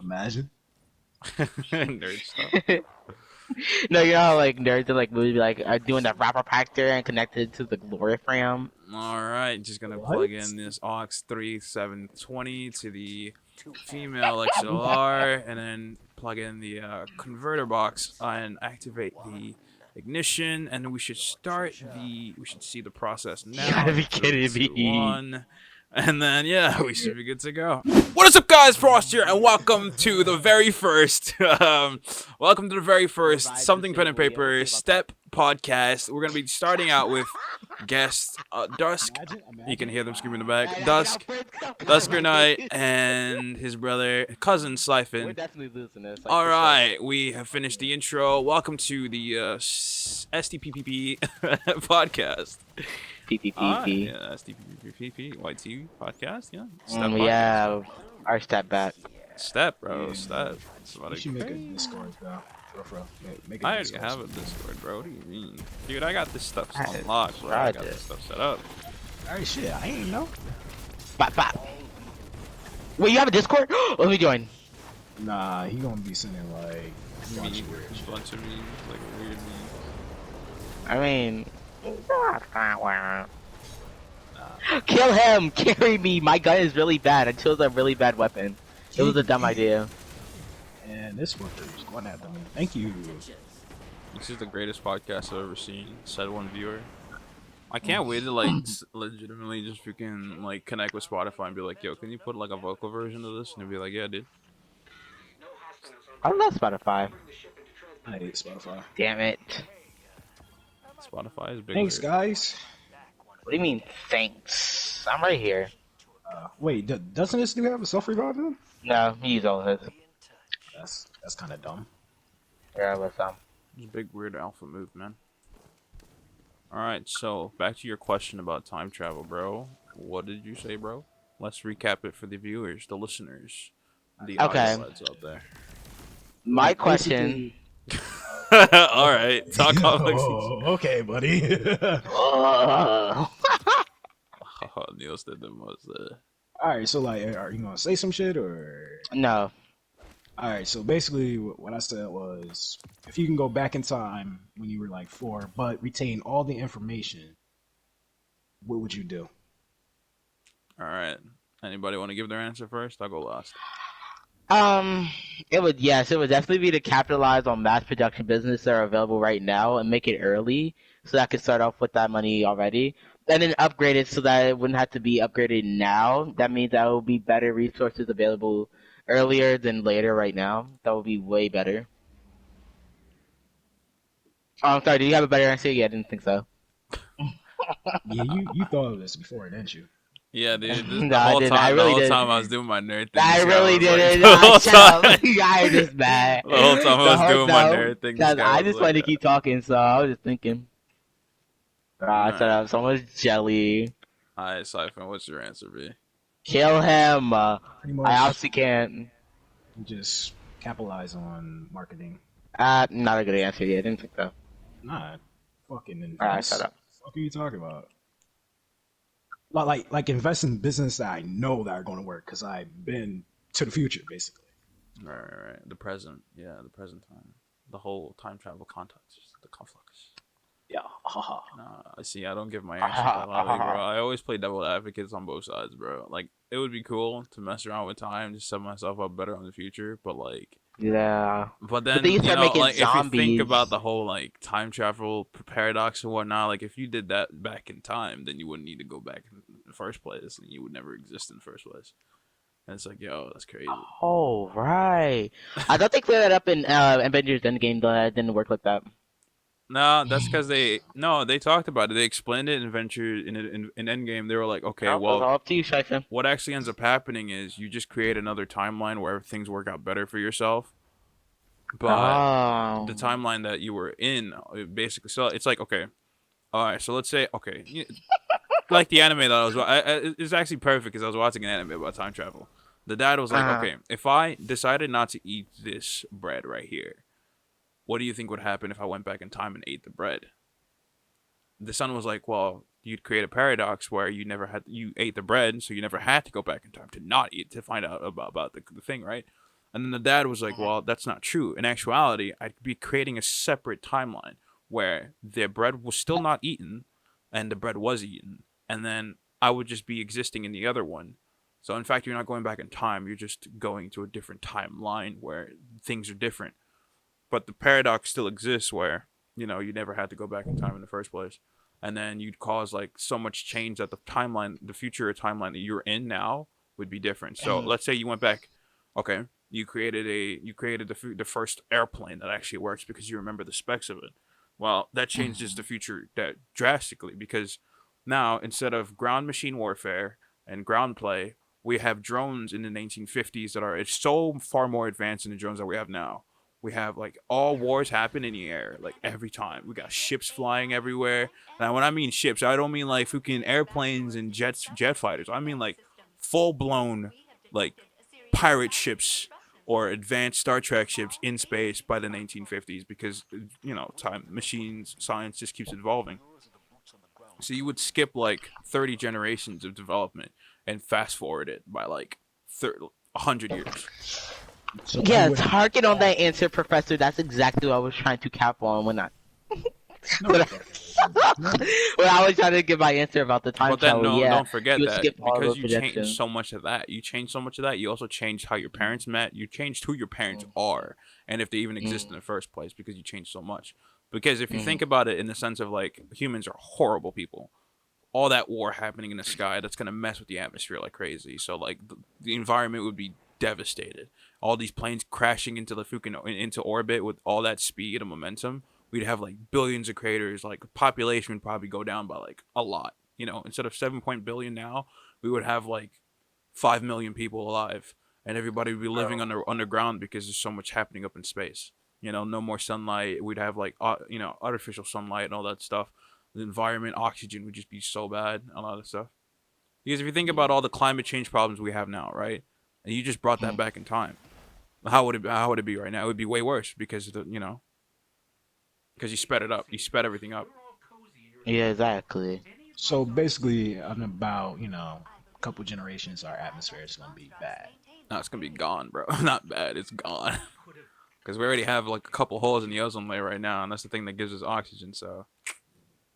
Imagine. Nerd stuff. No, you know how like nerds in like movies be like are doing the rapper pack there and connected to the glory frame. All right, just gonna What? plug in this aux 3720 to the female XLR, and then plug in the converter box and activate the ignition, and we should start the. We should see the process You now. gotta be In three, kidding two, me. 1. And then, yeah, we should be good to go. What is up, guys? Frost here, and welcome to the very first, welcome to the very first Something Pen and Paper Step podcast. We're gonna be starting out with guest Dusk. You can hear them screaming in the back. Duskernight, and his cousin We're Siphon. definitely losing this. All right, we have finished the intro. Welcome to the STPPP podcast. PPPP. Yeah, STPPP YT podcast. Yeah, Yeah, our step back. Step, bro, Yeah. step. That's what You I should make a Discord, bro. Make a I already Discord. have a Discord, bro. What do you mean? Dude, I got this stuff I unlocked, bro. I got tried this it. stuff set up. Alright, shit. I ain't know. Bop, bop. Wait, you have a Discord? Let me join. Nah, he gonna be sending like a bunch Memes, of weird shit. a bunch of memes, like weird memes. I mean, kill him! Carry me! My gun is really bad. I chose a really bad weapon. It was a dumb idea. And this fucker's going after me. Thank you. This is the greatest podcast I've ever seen. Said one viewer. I can't wait to like legitimately just freaking like connect with Spotify and be like, yo, can you put like a vocal version of this? And they'll be like, yeah, dude. I love Spotify. I hate Spotify. Damn it. Spotify is big. Thanks, weird. guys. What do you mean, thanks? I'm right here. Wait, doesn't this dude have a self-revive then? No, he used all of his. That's kind of dumb. Yeah, but It's a big weird alpha move, man. Alright, so back to your question about time travel, bro. What did you say, bro? Let's recap it for the viewers, the listeners, the Okay. audio heads out there. my question. Alright, talk complex. Oh, okay, buddy. Niels did the most. Alright, so like, are you gonna say some shit or? No. Alright, so basically what I said was, if you can go back in time when you were like 4, but retain all the information, what would you do? Alright. Anybody want to give their answer first? I'll go last. It would definitely be to capitalize on mass production business that are available right now and make it early so that I could start off with that money already. And then upgrade it so that it wouldn't have to be upgraded now. That means that will be better resources available earlier than later right now. That would be way better. Oh, I'm sorry, do you have a better answer? Yeah, I didn't think so. Yeah, you thought of this before, didn't you? Yeah, dude. This, No, the I whole didn't. I time, really the whole didn't. time I was doing my nerd thing. I this guy really was like- didn't. the whole Shut up. time, I just mad. the whole time I was doing my nerd thing. This Because guy I was just like wanted to that. keep talking, so I was just thinking. Alright. Shut up. Someone's jelly. Alright, Siphon, what's your answer, B? Kill him. Pretty much, I obviously can't. just capitalize on marketing. Not a good answer. Yeah, I didn't think so. Not fucking invest. Alright, shut up. What are you talking about? Like invest in business that I know that are going to work because I've been to the future, basically. Right. The present. Yeah, the present time. The whole time travel context. The conflicts. Yeah, haha. Nah, I see. I don't give my answer that loudly, bro. I always play devil advocates on both sides, bro. Like, it would be cool to mess around with time, just set myself up better in the future, but like, Yeah. but then then you you start know, making like if you think zombies. about the whole like time travel paradox and whatnot, like if you did that back in time, then you wouldn't need to go back in the first place, and you would never exist in the first place. And it's like, yo, that's crazy. Oh, right. I thought they cleared that up in Avengers Endgame, though. That didn't work like that. No, that's because they talked about it. They explained it in Adventure in Endgame. They were like, okay, It's well, all up to you, Shifin. what actually ends up happening is you just create another timeline where things work out better for yourself. But Oh. the timeline that you were in, basically, so it's like, okay, all right, so let's say, okay, like the anime that I was watching, it's actually perfect because I was watching an anime about time travel. The dad was like, okay, if I decided not to eat this bread right here, what do you think would happen if I went back in time and ate the bread? The son was like, well, you'd create a paradox where you ate the bread, so you never had to go back in time to not eat, to find out about the thing, right? And then the dad was like, well, that's not true. In actuality, I'd be creating a separate timeline where the bread was still not eaten and the bread was eaten. And then I would just be existing in the other one. So in fact, you're not going back in time. You're just going to a different timeline where things are different. But the paradox still exists where, you know, you never had to go back in time in the first place. And then you'd cause like so much change that the timeline, the future timeline that you're in now would be different. So let's say you went back, okay, you created the first airplane that actually works because you remember the specs of it. Well, that changes the future that drastically because now instead of ground machine warfare and ground play, we have drones in the 1950s that are it's so far more advanced than the drones that we have now. We have like all wars happen in the air, like every time. We got ships flying everywhere. Now, when I mean ships, I don't mean like freaking airplanes and jet fighters. I mean like full blown, like pirate ships or advanced Star Trek ships in space by the 1950s because you know time machines science just keeps evolving. So you would skip like 30 generations of development and fast forward it by like 100 years. So Yeah, you would, target on that answer, Professor. That's exactly what I was trying to cap on when I no, when okay. when I was trying to give my answer about the time But then travel. no, Yeah, don't forget you would that skip all because those you changed projections. so much of that. You changed so much of that. You also changed how your parents met. You changed who your parents are and if they even exist in the first place because you changed so much. Because if you think about it in the sense of like humans are horrible people. All that war happening in the sky that's gonna mess with the atmosphere like crazy. So like the environment would be devastated. All these planes crashing into the freaking into orbit with all that speed and momentum. We'd have like billions of craters. Like population would probably go down by like a lot. You know, instead of 7 billion now, we would have like 5 million people alive, and everybody would be living underground because there's so much happening up in space. You know, no more sunlight. We'd have like you know artificial sunlight and all that stuff. The environment, oxygen would just be so bad. A lot of stuff. Because if you think about all the climate change problems we have now, right, and you just brought that back in time, how would it be right now? It would be way worse because you know because you sped it up. You sped everything up. Yeah, exactly. So basically, in about a couple generations, our atmosphere is gonna be bad. No, it's gonna be gone, bro. Not bad. It's gone. Because we already have like a couple holes in the ozone layer right now, and that's the thing that gives us oxygen. So,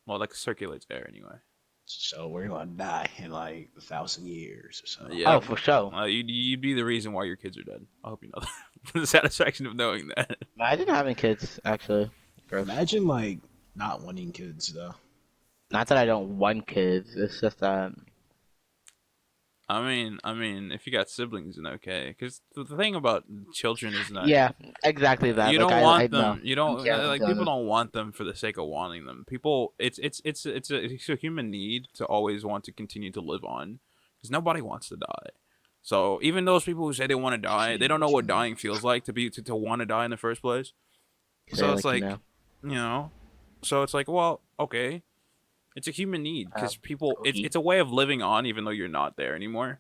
well, that circulates air anyway. So we're gonna die in like 1,000 years or so. Yeah. Oh, for sure. You'd be the reason why your kids are dead. I hope you know that. The satisfaction of knowing that. Imagine having kids, actually. Gross. Imagine like not wanting kids though. Not that I don't want kids. It's just that. I mean, if you got siblings, then okay. Because the thing about children is that Yeah, exactly that. you Like, don't I want know. them. You don't Yeah, like I'm people done. don't want them for the sake of wanting them. People, it's a human need to always want to continue to live on, because nobody wants to die. So even those people who say they want to die, they don't know what dying feels like to want to die in the first place. So Yeah, it's like, like, you know, so it's like, well, okay, it's a human need because people, it's a way of living on even though you're not there anymore.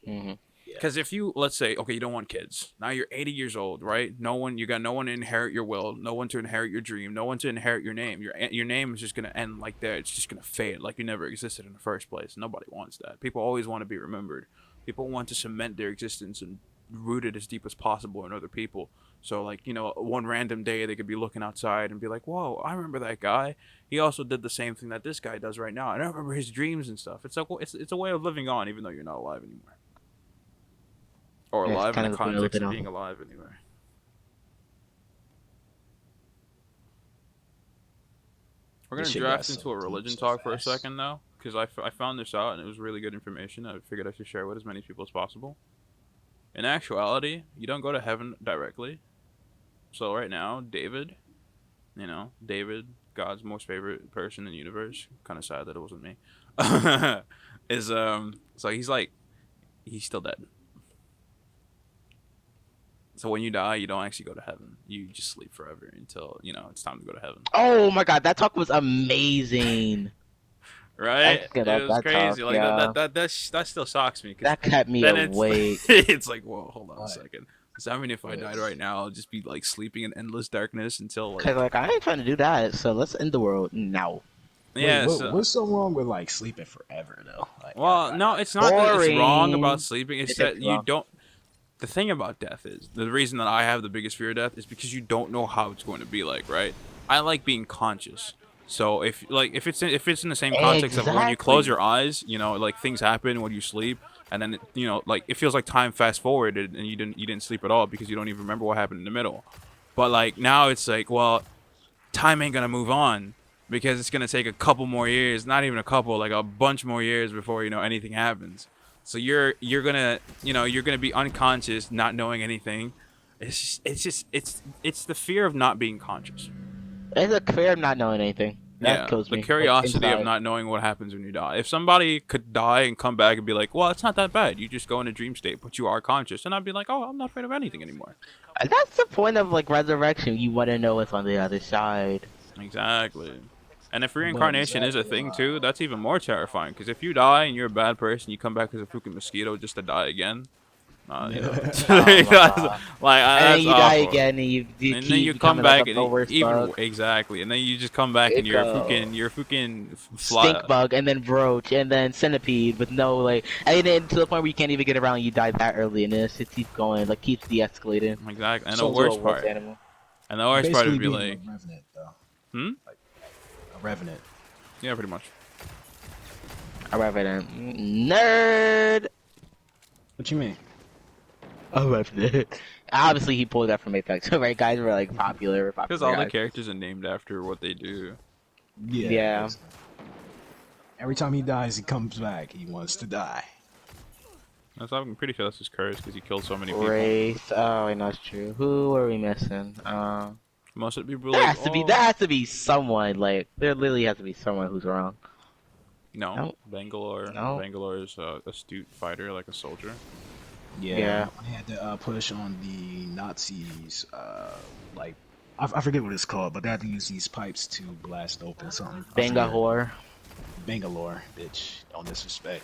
hmm Because if you, let's say, okay, you don't want kids. Now you're 80 years old, right? You got no one to inherit your will, no one to inherit your dream, no one to inherit your name. Your name is just going to end like that. It's just going to fade like you never existed in the first place. Nobody wants that. People always want to be remembered. People want to cement their existence and root it as deep as possible in other people. So, like, one random day they could be looking outside and be like, whoa, I remember that guy. He also did the same thing that this guy does right now. And I remember his dreams and stuff. It's like, well, it's a way of living on even though you're not alive anymore. Or Yeah, it's alive in kind the of the point of context of living being on. alive anyway. We're This going to shit got draft so into a deep religion so talk for a fast. second, though, because I found this out and it was really good information. I figured I should share with as many people as possible. In actuality, you don't go to heaven directly. So right now, David, God's most favorite person in the universe, kind of sad that it wasn't me, is, so he's still dead. So when you die, you don't actually go to heaven. You just sleep forever until, it's time to go to heaven. Oh my god, that talk was amazing. Right? That's good. It was That talk, crazy. Like yeah. that still shocks me. Cause That kept me then it's awake. it's like, whoa, hold on a Right. second. Does that mean if I died right now, I'll just be like sleeping in endless darkness until Cause like I ain't trying to do that. So let's end the world now. yeah? Wait, So what's so wrong with like sleeping forever though? Like, well, no, it's not that it's wrong Boring. about sleeping. It's It that is you wrong. don't. the thing about death is the reason that I have the biggest fear of death is because you don't know how it's going to be like, right? I like being conscious. So if it's in the same context of when you close Exactly. your eyes, like things happen when you sleep, and then like it feels like time fast forwarded and you didn't sleep at all because you don't even remember what happened in the middle. But like now it's like, well, time ain't gonna move on because it's gonna take a couple more years, not even a couple, like a bunch more years before anything happens. So you're gonna be unconscious, not knowing anything. It's the fear of not being conscious. It's a fear of not knowing anything. That Yeah, kills the me. Like curiosity of inside. not knowing what happens when you die. If somebody could die and come back and be like, "Well, it's not that bad. You just go in a dream state, but you are conscious," and I'd be like, "Oh, I'm not afraid of anything anymore." And that's the point of like resurrection. You want to know what's on the other side. Exactly. And if But reincarnation is a exactly thing too, that's even more terrifying. Because if you die and you're a bad person, you come back as a freaking mosquito just to die again. Oh my That's, god. And then that's you die awful. again, and you And then keep you come becoming like back a and worse even bug. exactly, and then you just come back and It go you're freaking stink fly. bug, and then roach, and then centipede with no like, and then to the point where you can't even get around. You die that early, and then it just keeps going, like keeps de-escalating. Exactly. And the Turn into a worst worse part, animal. would basically be being like, a revenant though. hmm, Like a revenant. yeah, pretty much. A revenant nerd. What you mean? A revenant. Obviously, he pulled that from Apex. Right, guys were like popular, Because popular all the guys. characters are named after what they do. Yeah, Yeah. basically. Every time he dies, he comes back. He wants to die. I'm pretty sure that's his curse because he killed so many people. Race. Oh, I know it's true. Who are we missing? Most of the people There are like, has to be. There oh, has to be someone. Like there literally has to be someone who's wrong. no, No. Bangalore. No. Bangalore is a astute fighter, like a soldier. Yeah, Yeah. I had to push on the Nazis. Like I forget what it's called, but they had to use these pipes to blast open something. I forget. Bangalore. Bangalore, bitch. Don't disrespect.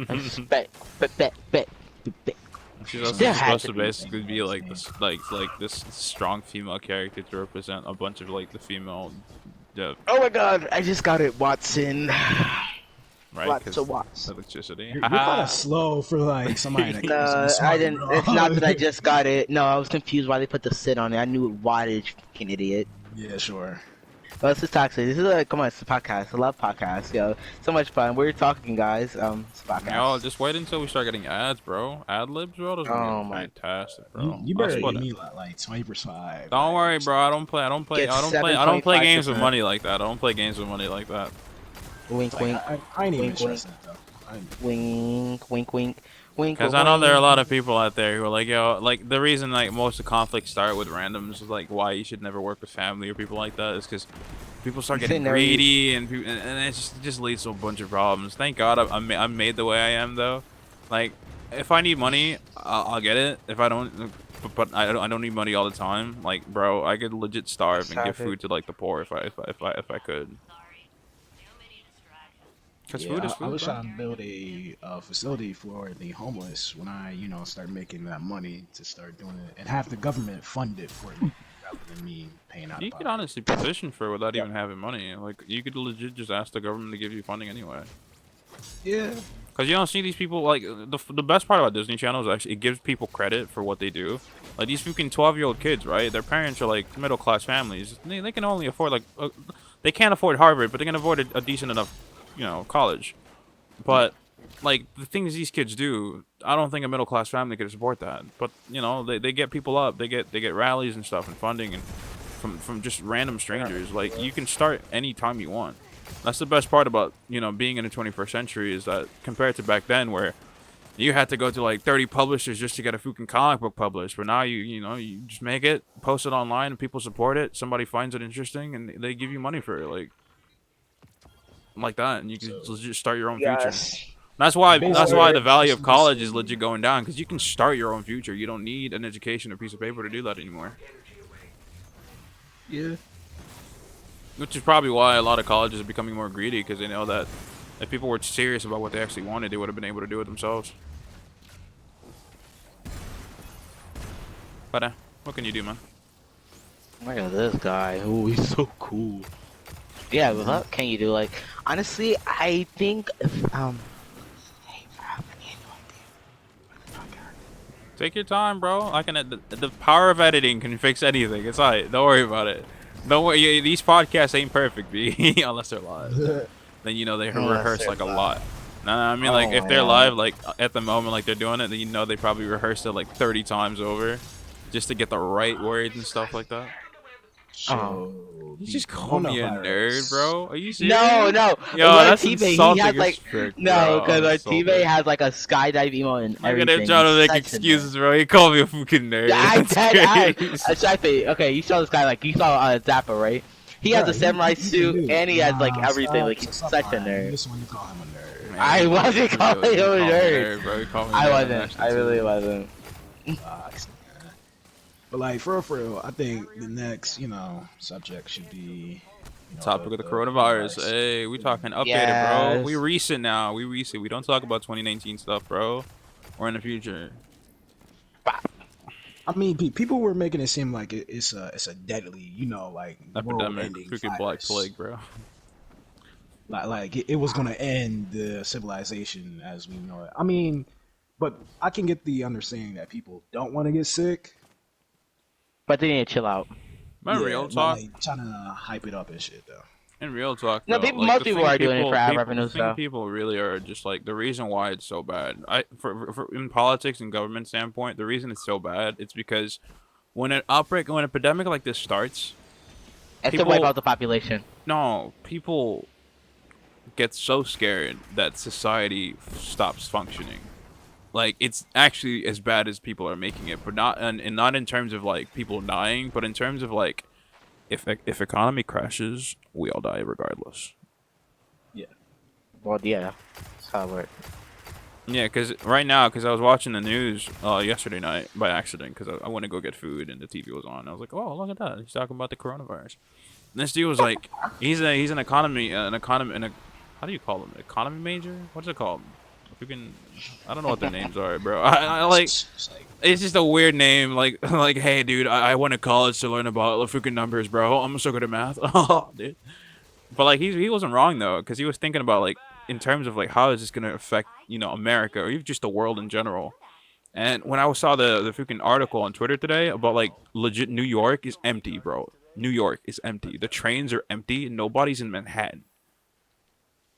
Respect. Bet. She's also There just had supposed to to be. basically be like this, this strong female character to represent a bunch of like the female, yeah, Oh my god! I just got it, Watson. right? Lots Because of watts. electricity. You're kind of Haha. slow for like somebody that claims to be No, I smart, didn't. bro. It's not that I just got it. No, I was confused why they put the sit on it. I knew wattage, fucking idiot. Yeah, sure. Well, this is toxic. This is a come on, it's a podcast. I love podcasts, yo. So much fun. We're talking, guys. It's a Yo, podcast. just wait until we start getting ads, bro. Ad libs, bro. Those gonna Oh get my. fantastic, You, bro. you That's better what. give me like 20%. Don't worry, bro. I don't play. I don't play. Get I don't play games with 7.5%. money like that. I don't play games with money like that. Wink, Like wink, I ain't even wink, wink, stressing it though. wink, wink. Because I know there are a lot of people out there who are like, yo, like the reason like most of conflicts start with randoms, like why you should never work with family or people like that, is because people start getting Never use- greedy and it just leads to a bunch of problems. Thank God I'm made the way I am though. Like if I need money, I'll get it. If I don't, but I don't need money all the time. Like bro, I could legit starve and give food to like the poor if I could. Because food is Yeah, I food, was bro. trying to build a facility for the homeless when I, start making that money to start doing it and have the government fund it for me rather than me paying out of You could pocket. honestly petition for it without Yep. even having money. Like you could legit just ask the government to give you funding anyway. Yeah. Because you don't see these people like the best part about Disney Channel is actually it gives people credit for what they do. Like these freaking 12-year-old kids, right? Their parents are like middle class families. They can only afford like they can't afford Harvard, but they can afford a decent enough, college. But like the things these kids do, I don't think a middle class family could support that. But they get people up. They get rallies and stuff and funding and from just random strangers. Like you can start any time you want. That's the best part about being in the 21st century is that compared to back then where you had to go to like 30 publishers just to get a freaking comic book published. But now you just make it, post it online, and people support it. Somebody finds it interesting, and they give you money for it, like that, and you can So legit start your own future. Yes. That's why basically, the value of basically college is saying, legit going down because you can start your own future. You don't need an education or piece of paper to do that anymore. yeah. Which is probably why a lot of colleges are becoming more greedy because they know that if people were serious about what they actually wanted, they would have been able to do it themselves. But what can you do, man? Look at this guy. Oh, he's so cool. Yeah, but what can you do? Like, honestly, I think, hey, I have any idea. Take your time, bro. I can. The power of editing can fix anything. It's alright. Don't worry about it. Don't worry. These podcasts ain't perfect, B. Unless they're live. Then you know they Unless rehearse they're like a live. lot. Nah, I mean like if Oh, they're yeah. live, like at the moment, like they're doing it, then you know they probably rehearsed it like 30 times over, just to get the right words and stuff like that. So You the just call me a nerd, coronavirus. bro. Are you No, serious? no. Yo, Our that's teammate, he insulting has as like frick, no, bro. because I'm our teammate insulted. has like a skydive emote and Look at him everything. trying to He's make such a excuses, nerd. bro. He called me a fucking nerd. I That's said, crazy. exactly. Okay, you saw this guy like you saw Zappa, right? He has Bro, a samurai he can suit do. and he has like Nah, everything. Like he's stop such a lying. You nerd. just want to call him a nerd. Man, I wasn't he calling really, him a he called me a nerd. nerd, bro. He called me a I nerd on wasn't. national I really TV. wasn't. Facts, man. But like for real, I think the next, subject should be, Topic of the the coronavirus. coronavirus. Hey, we talking updated, bro. We Yes. recent now. We recent. We don't talk about 2019 stuff, bro. Or in the future. I mean, people were making it seem like it's a deadly, like Epidemic, world-ending freaking black virus. plague, bro. Like it was gonna end the civilization as we know it. I mean, but I can get the understanding that people don't want to get sick. But they need to chill out. Remember Yeah, real not talk? like trying to hype it up and shit though. In real talk, No, though, people. like, Most the people thing are doing it for ad revenue the thing stuff. people really are just like the reason why it's so bad. For in politics and government standpoint, the reason it's so bad, it's because when an epidemic like this starts, And to wipe people out the population. no people get so scared that society stops functioning. Like it's actually as bad as people are making it, but not and not in terms of like people dying, but in terms of like if economy crashes, we all die regardless. Yeah. Well, yeah. That's how it works. Yeah, because right now, because I was watching the news yesterday night by accident, because I went to go get food and the TV was on. I was like, oh, look at that. He's talking about the coronavirus. And this dude was like, he's an economy, how do you call him? Economy major? What's it called? Freaking, I don't know what their names are, bro. I like, It's like, it's just a weird name. Like, hey, dude, I went to college to learn about the freaking numbers, bro. I'm so good at math. Oh, dude. But like he wasn't wrong though, because he was thinking about like in terms of like how is this gonna affect America or even just the world in general. And when I saw the freaking article on Twitter today about like legit New York is empty, bro. New York is empty. The trains are empty. Nobody's in Manhattan.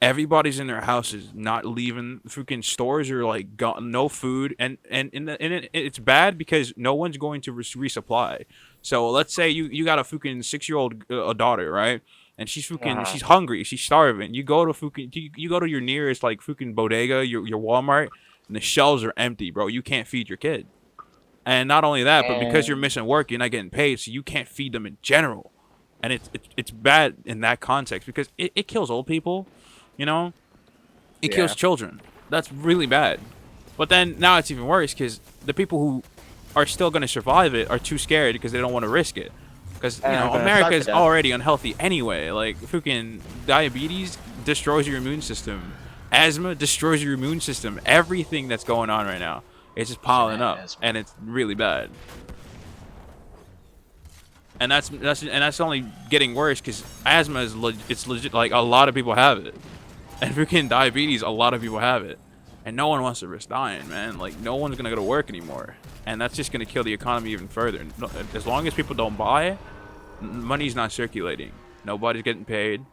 Everybody's in their houses, not leaving. Freaking stores are like got no food, and it's bad because no one's going to resupply. So let's say you got a freaking 6-year-old daughter, right? And she's freaking she's hungry, she's starving. You go to you go to your nearest like freaking bodega, your Walmart, and the shelves are empty, bro. You can't feed your kid. And not only that, but because you're missing work, you're not getting paid, so you can't feed them in general. And it's bad in that context because it kills old people. It kills children. That's really bad. But then now it's even worse because the people who are still going to survive it are too scared because they don't want to risk it. Because America is already unhealthy anyway. Like freaking diabetes destroys your immune system, asthma destroys your immune system. Everything that's going on right now, it's just piling up, and it's really bad. And that's only getting worse because asthma is it's legit. Like a lot of people have it. And freaking diabetes, a lot of people have it. And no one wants to risk dying, man. Like, no one's going to go to work anymore. And that's just going to kill the economy even further. As long as people don't buy, money's not circulating. Nobody's getting paid.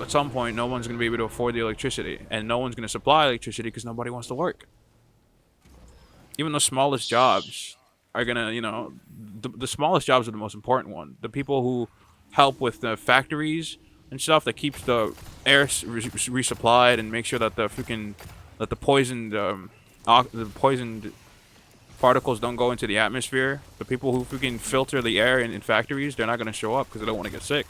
At some point, no one's going to be able to afford the electricity. And no one's going to supply electricity because nobody wants to work. Even the smallest jobs are going to, the smallest jobs are the most important one. The people who help with the factories and stuff that keeps the air resupplied and make sure that the poisoned particles don't go into the atmosphere. The people who freaking filter the air in factories, they're not going to show up because they don't want to get sick.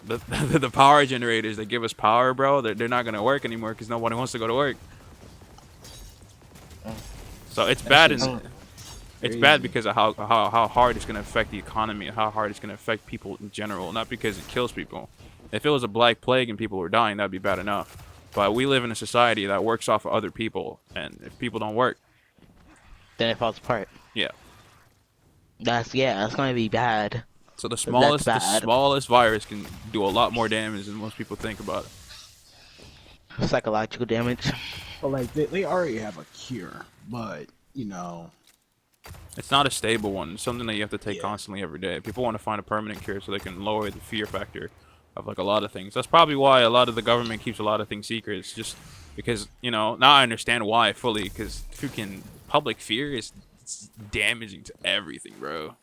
The power generators that give us power, bro, they're not going to work anymore because nobody wants to go to work. So it's bad. It's bad because of how hard it's going to affect the economy, how hard it's going to affect people in general, not because it kills people. If it was a black plague and people were dying, that'd be bad enough. But we live in a society that works off of other people, and if people don't work, then it falls apart. Yeah. That's going to be bad. So the smallest virus can do a lot more damage than most people think about it. Psychological damage. But like they already have a cure, but you know, It's not a stable one. It's something that you have to take yeah, constantly every day. People want to find a permanent cure so they can lower the fear factor of like a lot of things. That's probably why a lot of the government keeps a lot of things secret. It's just because, you know, now I understand why fully, because freaking public fear is it's damaging to everything, bro.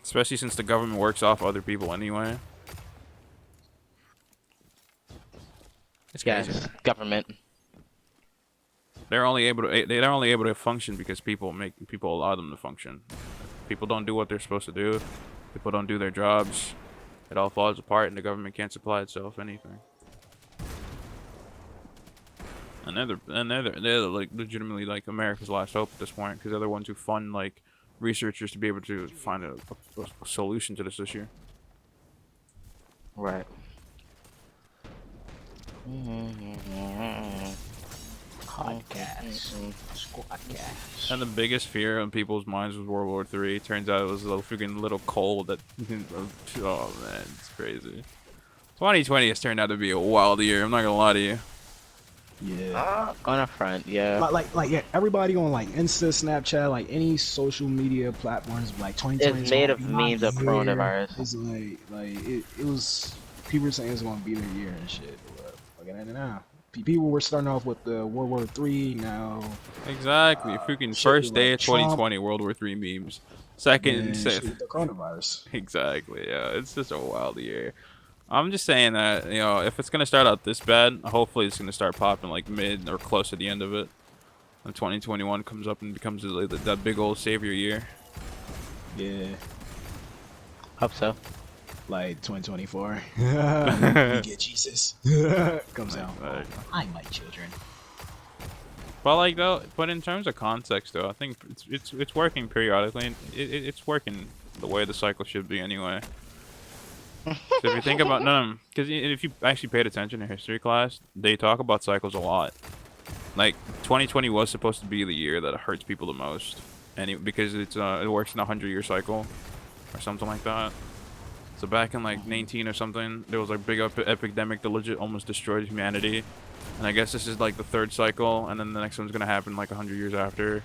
Especially since the government works off other people anyway. It's crazy. Yes, government. They're only able to function because people allow them to function. If people don't do what they're supposed to do, people don't do their jobs, it all falls apart and the government can't supply itself anything. And they're like legitimately like America's last hope at this point, because they're the ones who fund like researchers to be able to find a solution to this issue. Right. podcast, squadcast. And the biggest fear on people's minds was World War III. Turns out it was a little freaking little cold that. Oh man, it's crazy. 2020 has turned out to be a wild year. I'm not gonna lie to you. Yeah. On a front, yeah. Like yeah, everybody on like Insta, Snapchat, like any social media platforms, like 2020 It's is made gonna of be my memes of year. coronavirus. It's like it was. People were saying it's gonna be their year and shit. But look at it now. People were starting off with the World War III. Now, Exactly. Freaking shit first with, day like, of Trump 2020, World War III memes. Second, and shit with the coronavirus. exactly. Yeah, it's just a wild year. I'm just saying that, you know, if it's gonna start out this bad, hopefully it's gonna start popping like mid or close to the end of it. When 2021 comes up and becomes that big old savior year. Yeah, Hope so. like 2024. You get Jesus comes out. Like, Hi, my children. but like though, but in terms of context though, I think it's working periodically. And it's working the way the cycle should be anyway. So if you think about because if you actually paid attention in history class, they talk about cycles a lot. Like 2020 was supposed to be the year that hurts people the most, and because it works in a 100-year cycle, or something like that. So back in like 19 or something, there was like big epidemic that legit almost destroyed humanity, and I guess this is like the third cycle, and then the next one's gonna happen like 100 years after.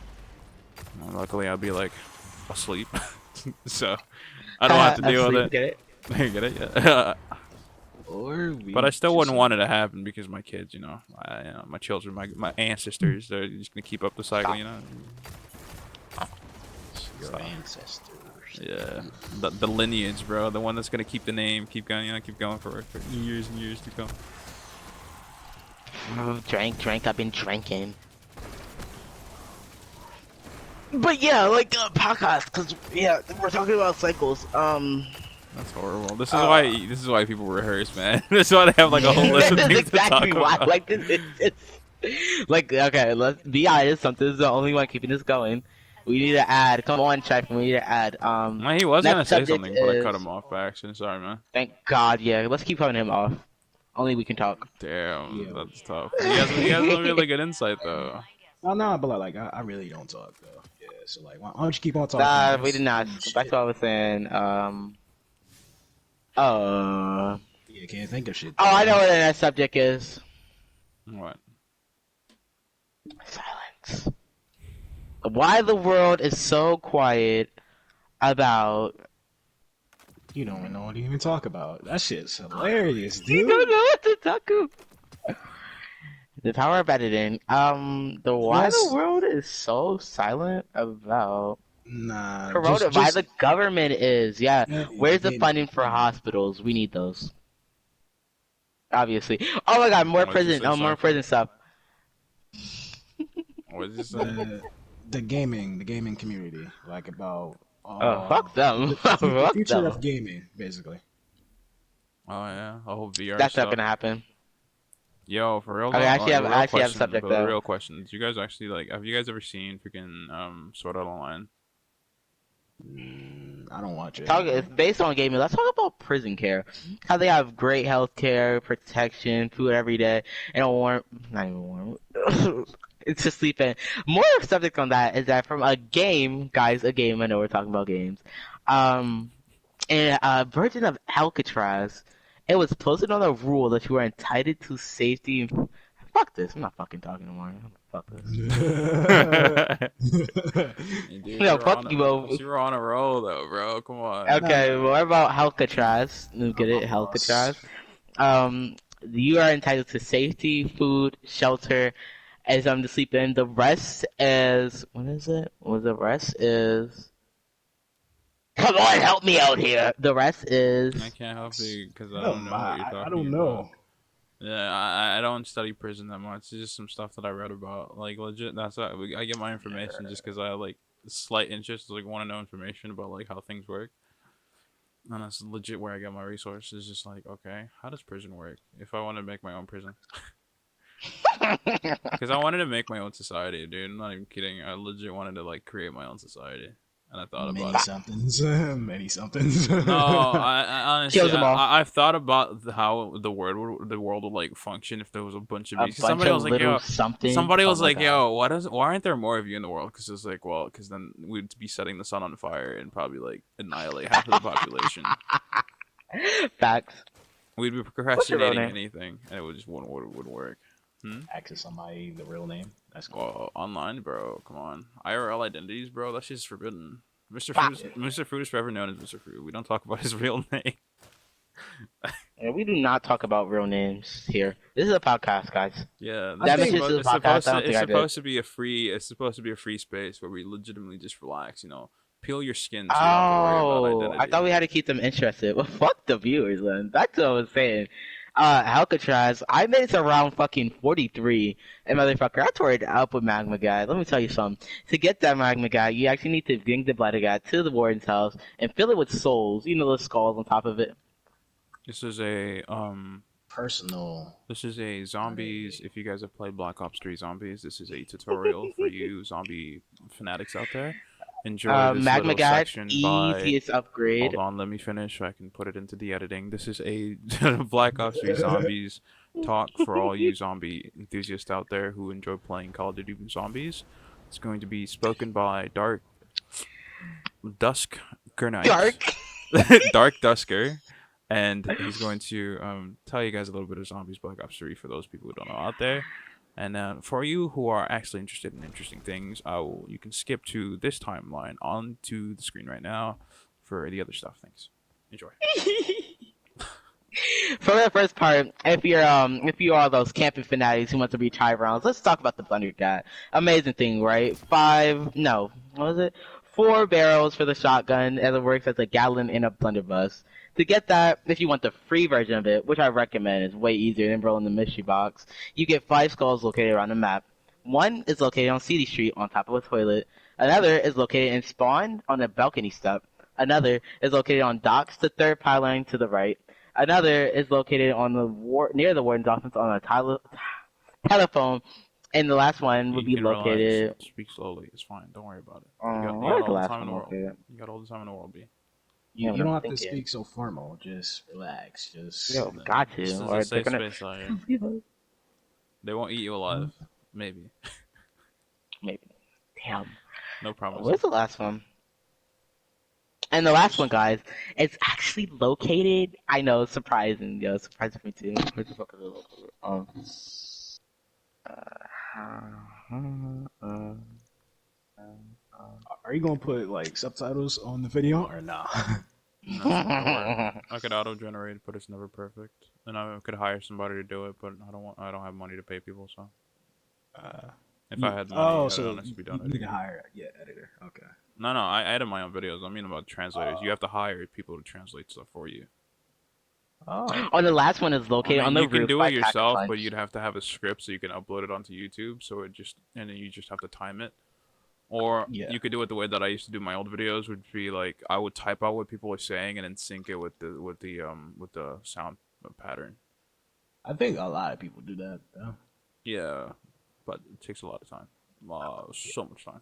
Luckily, I'll be like asleep, so I don't have to deal with it. Get it? You get it? Yeah. But I still wouldn't want it to happen because my kids, you know, my children, my ancestors, they're just gonna keep up the cycle, you know. Your ancestors. Yeah, the lineage, bro, the one that's gonna keep the name, keep going, you know, keep going for years and years to come. Drank. I've been drinking. But yeah, like podcast, because yeah, we're talking about cycles. That's horrible. This is why people rehearse, man. This is why they have like a whole list of That's things to talk exactly why. about. Like it's like okay, let's be honest. Something's the only one keeping this going. We need to add. Come on, Chef. We need to add. Man, he was next gonna say subject something, but I cut is- him off by accident. Sorry, man. Thank God. Yeah, let's keep cutting him off. Only we can talk. Damn, Yeah. that's tough. He has a really good insight though. No, but like I really don't talk though. Yeah, so like why don't you keep on talking? Nah, That's we did not. some Back shit. to what I was saying. Yeah, can't think of shit. Oh, I know what the next subject is. What? Silence. Why the world is so quiet about. You don't even know what to even talk about. That shit's hilarious, You dude. don't know what to talk about. The power of editing. The why Yes. the world is so silent about Nah, Corona. Why the government is. Yeah. Yeah, Where's the yeah. funding for hospitals? We need those. Obviously. Oh my God, more What'd you prison. say, Oh, more Cypher? prison stuff. What did you say? the gaming community, like about Oh, fuck them. the Fuck future them. of gaming, basically. Oh yeah, a whole VR That's stuff. not gonna happen. Yo, for real. Okay, though, I actually have- real I actually have a question, subject, but though. real question. Do you guys actually have you guys ever seen freaking Sword Art Online? I don't watch it. It's based on gaming. Let's talk about prison care. How they have great health care, protection, food every day, and not even warm. It's just sleeping. More subject on that is that from a game, guys, a game. I know we're talking about games. In a version of Alcatraz, it was posted on a rule that you are entitled to safety Fuck this. I'm not fucking talking anymore. Fuck this. Dude, No, fuck you, bro. you were on a roll though, bro. Come on. Okay, well, what about Alcatraz? You get it, Alcatraz. You are entitled to safety, food, shelter, and something to sleep in. The rest is what is it? Well, the rest is. Come on, help me out here. The rest is. I can't help you because I Oh don't know what my, you're talking I don't about. know. Yeah, I don't study prison that much. It's just some stuff that I read about. Like legit, that's how I get my information just because I have like slight interest, like want to know information about like how things work. And that's legit where I get my resources. Just like, okay, how does prison work? If I want to make my own prison, because I wanted to make my own society, dude. I'm not even kidding. I legit wanted to like create my own society, and I thought Many about it. somethings, many somethings. No, I honestly, Kills them all. I've thought about how the world would like function if there was a bunch of A you. 'Cause bunch somebody of was like, little yo, something. somebody Oh was my like, God. yo, why aren't there more of you in the world? Because it's like, well, because then we'd be setting the sun on fire and probably like annihilate half of the population. Facts. We'd be your real procrastinating name? anything, and it would just wouldn't would work. Access somebody the real name. That's cool. Well, online, bro. Come on, IRL identities, bro. That shit's forbidden. Facts. Mr. Fruit is forever known as Mr. Fruit. We don't talk about his real name. And we do not talk about real names here. This is a podcast, guys. Yeah, I think- it's podcast, I don't think it's I did. supposed to be a free. It's supposed to be a free space where we legitimately just relax. You know, peel your skin. So you don't have to worry about Oh, identity. I thought we had to keep them interested. Well, fuck the viewers, then. Back to what I was saying. Alcatraz, I made it to around fucking 43, and motherfucker, I tore it up with Magma Guy. Let me tell you something. To get that Magma Guy, you actually need to bring the Bloody Guy to the Warden's house and fill it with souls. You know, the skulls on top of it. This is a Personal. This is a zombies. If you guys have played Black Ops 3 Zombies, this is a tutorial for you zombie fanatics out there. Enjoy this Magma little Guy, section by. easiest upgrade. Hold on, let me finish so I can put it into the editing. This is a Black Ops 3 Zombies talk for all you zombie enthusiasts out there who enjoy playing Call of Duty Zombies. It's going to be spoken by Duskernight. Dark Dusker. And he's going to tell you guys a little bit of Zombies Black Ops 3 for those people who don't know out there. And for you who are actually interested in interesting things, you can skip to this timeline onto the screen right now for the other stuff. Thanks. Enjoy. For the first part, if you are those camping fanatics who want to reach high rounds, let's talk about the Thunder Guy. Amazing thing, right? 4 barrels for the shotgun, and it works as a gallon in a blunderbuss. To get that, if you want the free version of it, which I recommend, is way easier than rolling the mystery box, you get 5 skulls located around the map. One is located on City Street on top of a toilet. Another is located in Spawn on a balcony step. Another is located on docks, the third pylon to the right. Another is located on near the warden's office on a telephone. And the last one would be can located. relax. Speak slowly. It's fine. Don't worry about it. You Where's got the all the last time in the one world. located? You got all the time in the world, B. You don't have to think it. speak so formal. Just relax. Just. Yo, got to. This is Or a safe they're gonna. space out here. They won't eat you alive. Maybe. Maybe. Damn. No promise. Where's the last one? And the last one, guys, it's actually located. I know, it's surprising. Yo, it's surprising me too. Where the fuck is it located? Are you gonna put like subtitles on the video or nah? No, don't worry. I could auto-generate it, but it's never perfect. And I could hire somebody to do it, but I don't have money to pay people, so. If I had money, I'd honestly be done you it. can hire editor. Okay. No, I edit my own videos. I mean about translators. You have to hire people to translate stuff for you. Oh. Oh, the last one is located on the you roof. can do by it yourself, Pack-a-Punch. but you'd have to have a script so you can upload it onto YouTube. So and then you just have to time it. Or Yeah. you could do it the way that I used to do my old videos, would be like I would type out what people were saying and then sync it with the sound pattern. I think a lot of people do that. Though. Yeah, but it takes a lot of time. So much time.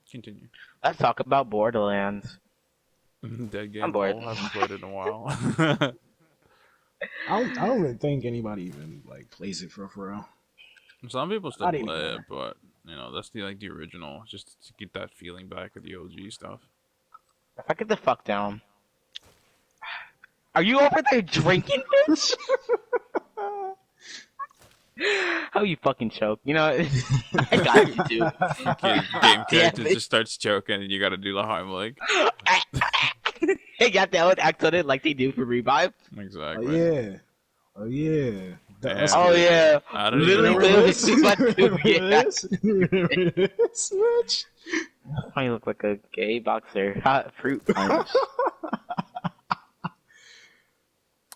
Continue. Let's talk about Borderlands. Dead game. I'm bored. I haven't played it in a while. I don't really think anybody even like plays it for real. Some people still Not play anymore. it, but you know that's the original, just to get that feeling back of the OG stuff. If I get the fuck down. Are you over there drinking, bitch? How you fucking choke? You know, I got you too. Kid, game Damn character it. just starts choking, and you gotta do the Heimlich. They got their own act on it like they do for Revive. Oh Exactly. yeah. Oh yeah. The Damn. Oh yeah, I don't even literally know. it was a 2-1-2. Remember Yeah. this? Remember this match? Why you look like a gay boxer? Hot fruit punch.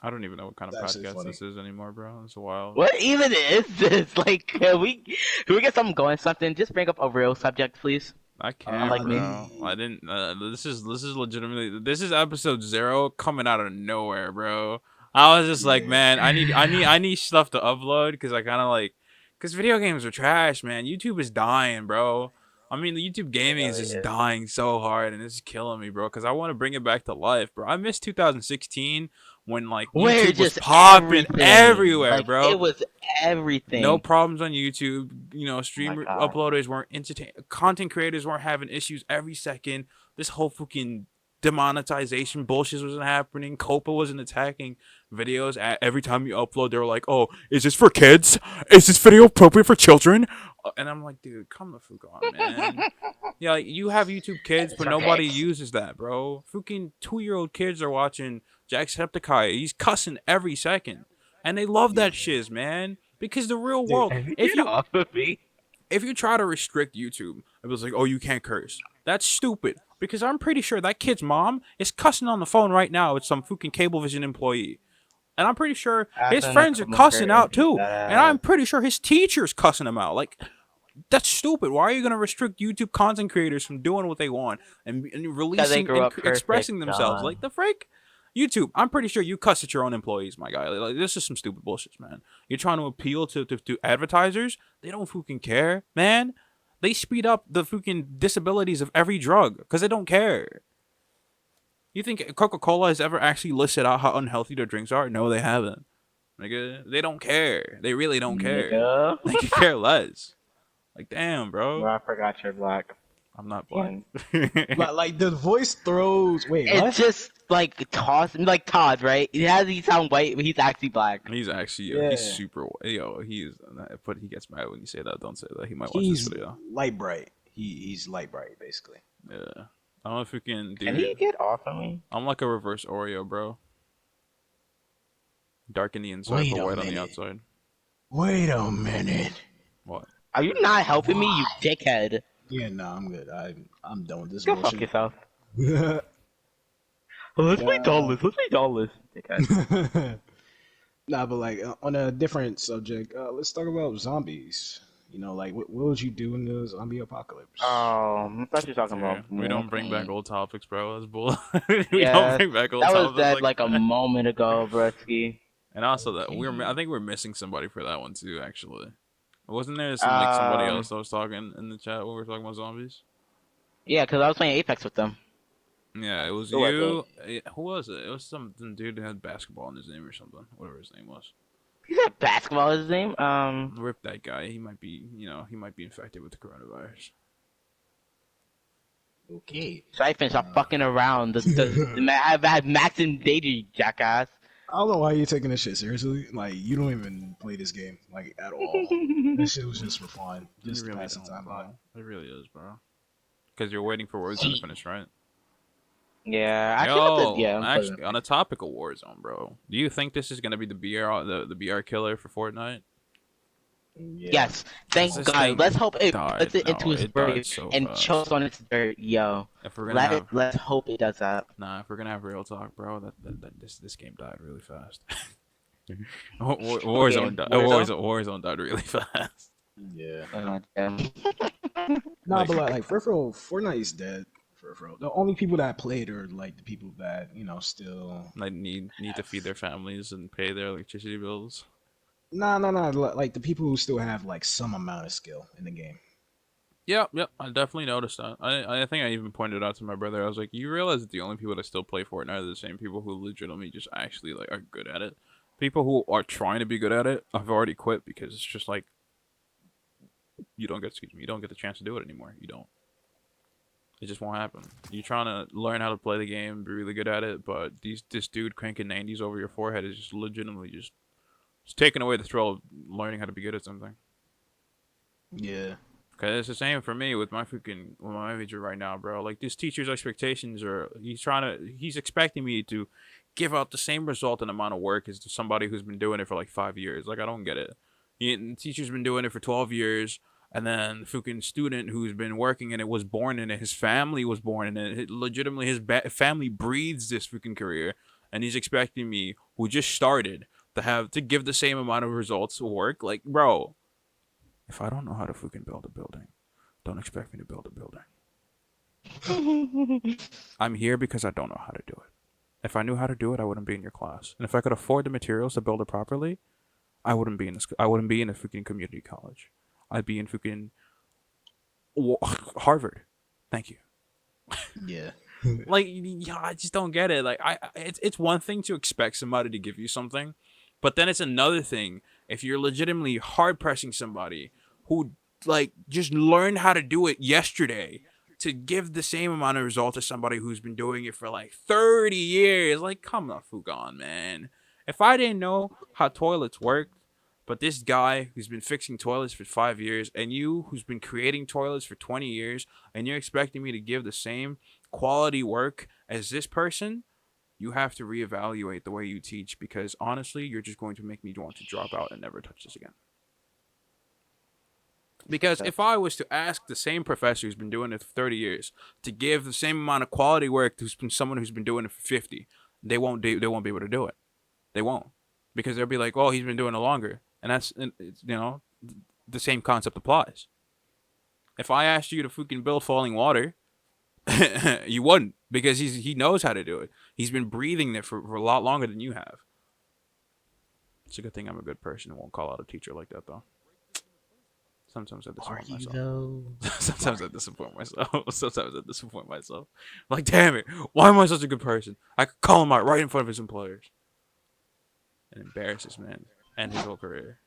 I don't even know what kind of It's actually podcast funny. this is anymore, bro. It's a while. What even is this? Like, can we get something going? Something? Just bring up a real subject, please. I can't, like me. bro. I didn't. This is legitimately. This is episode 0 coming out of nowhere, bro. I was just like, Yeah. man, I need stuff to upload because I kind of like, because video games are trash, man. YouTube is dying, bro. I mean, the YouTube gaming is just dying so hard, and it's killing me, bro. Because I want to bring it back to life, bro. I miss 2016 when like Where YouTube was just popping everything. everywhere, Like, bro. it was everything. No problems on YouTube. You know, streamer God. uploaders weren't content creators weren't having issues every second. This whole fucking demonetization bullshit wasn't happening. Copa wasn't attacking videos every time you upload. They were like, "Oh, is this for kids? Is this video appropriate for children?" And I'm like, dude, come the fuck on, man. Yeah, like, you have YouTube Kids, but nobody uses that, bro. Fucking 2-year-old kids are watching Jacksepticeye. He's cussing every second. And they love that shiz, man. Because the real world, Get off of me. if you try to restrict YouTube, it was like, oh, you can't curse. That's stupid. Because I'm pretty sure that kid's mom is cussing on the phone right now with some fucking Cablevision employee. And I'm pretty sure his friends are cussing out too. And I'm pretty sure his teacher's cussing him out. Like, that's stupid. Why are you going to restrict YouTube content creators from doing what they want and releasing and expressing themselves? Like, the frick? YouTube, I'm pretty sure you cuss at your own employees, my guy. Like, this is some stupid bullshit, man. You're trying to appeal to advertisers? They don't fucking care, man. They speed up the fucking disabilities of every drug because they don't care. You think Coca-Cola has ever actually listed out how unhealthy their drinks are? No, they haven't. Nigga, they don't care. They really don't care. Nigga. They could care less. Like, damn, bro. Well, I forgot you're black. I'm not black. Like the voice throws. Wait, It's what? just like like Todd, right? He sound white, but he's actually black. He's actually, Yeah. he's super white. Yo, but he gets mad when you say that. Don't say that. He might watch He's this video. light bright. He's light bright, basically. Yeah. I'm a freaking Can he dude. get off of me? I'm like a reverse Oreo, bro. Dark in the inside, Wait but a white on the minute. outside. Wait a minute. What? Are you not helping me, you dickhead? Yeah, nah, I'm good. I'm done with this Go fuck bullshit. yourself. Let's play Dauntless. Let's play Dauntless. Dickhead. Nah, but like on a different subject, let's talk about zombies. You know, like what would you do in the zombie apocalypse? I thought you were talking Yeah, about. we don't bring back old topics, bro. That's bull. we Yeah, don't bring back old That topics. was dead like a moment ago, Bretsky. And also that I think we're missing somebody for that one too. Actually, wasn't there somebody else that was talking in the chat when we were talking about zombies? Yeah, because I was playing Apex with them. Yeah, it was Who was you. Who was it? It was some dude that had basketball in his name or something. Whatever his name was. He said basketball is his name. Rip that guy. He might be, infected with the coronavirus. Okay. Siphon, stop fucking around. I've had Max and Danger, you jackass. I don't know why you're taking this shit seriously. Like you don't even play this game like at all. This shit was just for fun, just It really passing don't, time bro. by. It really is, bro. Because you're waiting for Warzone to finish, right? Yeah, Actually, on a topic of Warzone, bro. Do you think this is gonna be the BR killer for Fortnite? Yeah. Yes, thank This God. thing Let's hope it died. puts it into No, its it died grave so and fast. chokes on its dirt, yo. If we're gonna have, Let's hope it does that. if we're gonna have real talk, bro, this game died really fast. Warzone died really fast. Yeah. Damn. Nah, Like- but like for real, Fortnite is dead. For real. The only people that played are like the people that still. Like need to feed their families and pay their electricity bills. Nah. Like the people who still have like some amount of skill in the game. Yep. I definitely noticed that. I think I even pointed out to my brother. I was like, you realize that the only people that still play Fortnite are the same people who legitimately just actually like are good at it. People who are trying to be good at it have already quit because it's just like you don't get the chance to do it anymore. You don't. It just won't happen. You're trying to learn how to play the game, be really good at it, but this dude cranking 90s over your forehead is just legitimately just It's taking away the thrill of learning how to be good at something. Yeah. Cause it's the same for me with my major right now, bro. Like this teacher's expectations are he's expecting me to give out the same result and amount of work as somebody who's been doing it for like 5 years. Like I don't get it. The teacher's been doing it for 12 years, and then the fucking student who's been working in it was born in it. His family was born in it. Legitimately, his family breathes this fucking career, and he's expecting me, who just started, to give the same amount of results of work. Like, bro, if I don't know how to fucking build a building, don't expect me to build a building. I'm here because I don't know how to do it. If I knew how to do it, I wouldn't be in your class. And if I could afford the materials to build it properly, I wouldn't be in this. I wouldn't be in a fucking community college. I'd be in fucking Harvard. Thank you. Yeah. Like, yeah, I just don't get it. Like, it's one thing to expect somebody to give you something, but then it's another thing if you're legitimately hard pressing somebody who like just learned how to do it yesterday to give the same amount of result as somebody who's been doing it for like 30 years. Like, come the fuck on, man. If I didn't know how toilets work, but this guy who's been fixing toilets for 5 years, and you who's been creating toilets for 20 years, and you're expecting me to give the same quality work as this person, you have to reevaluate the way you teach, because honestly, you're just going to make me want to drop out and never touch this again. Because if I was to ask the same professor who's been doing it for 30 years to give the same amount of quality work to someone who's been doing it for 50, they won't be able to do it. They won't, because they'll be like, "Oh, he's been doing it longer," and that's, the same concept applies. If I asked you to fucking build falling water, you wouldn't, because he knows how to do it. He's been breathing it for a lot longer than you have. It's a good thing I'm a good person and won't call out a teacher like that, though. Sometimes I disappoint myself. Though? Sometimes I disappoint myself. Sometimes I disappoint myself. Like, damn it, why am I such a good person? I could call him out right in front of his employers and embarrass this man and his whole career.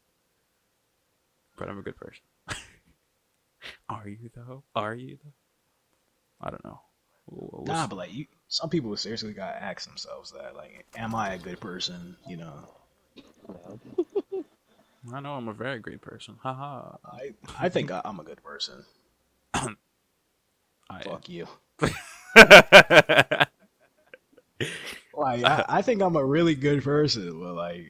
But I'm a good person. Are you though? Are you though? I don't know. Nah, but like some people seriously gotta ask themselves that, like, am I a good person? I know I'm a very great person. Haha. I think I'm a good person. I Fuck you. am. Like, I think I'm a really good person, but like,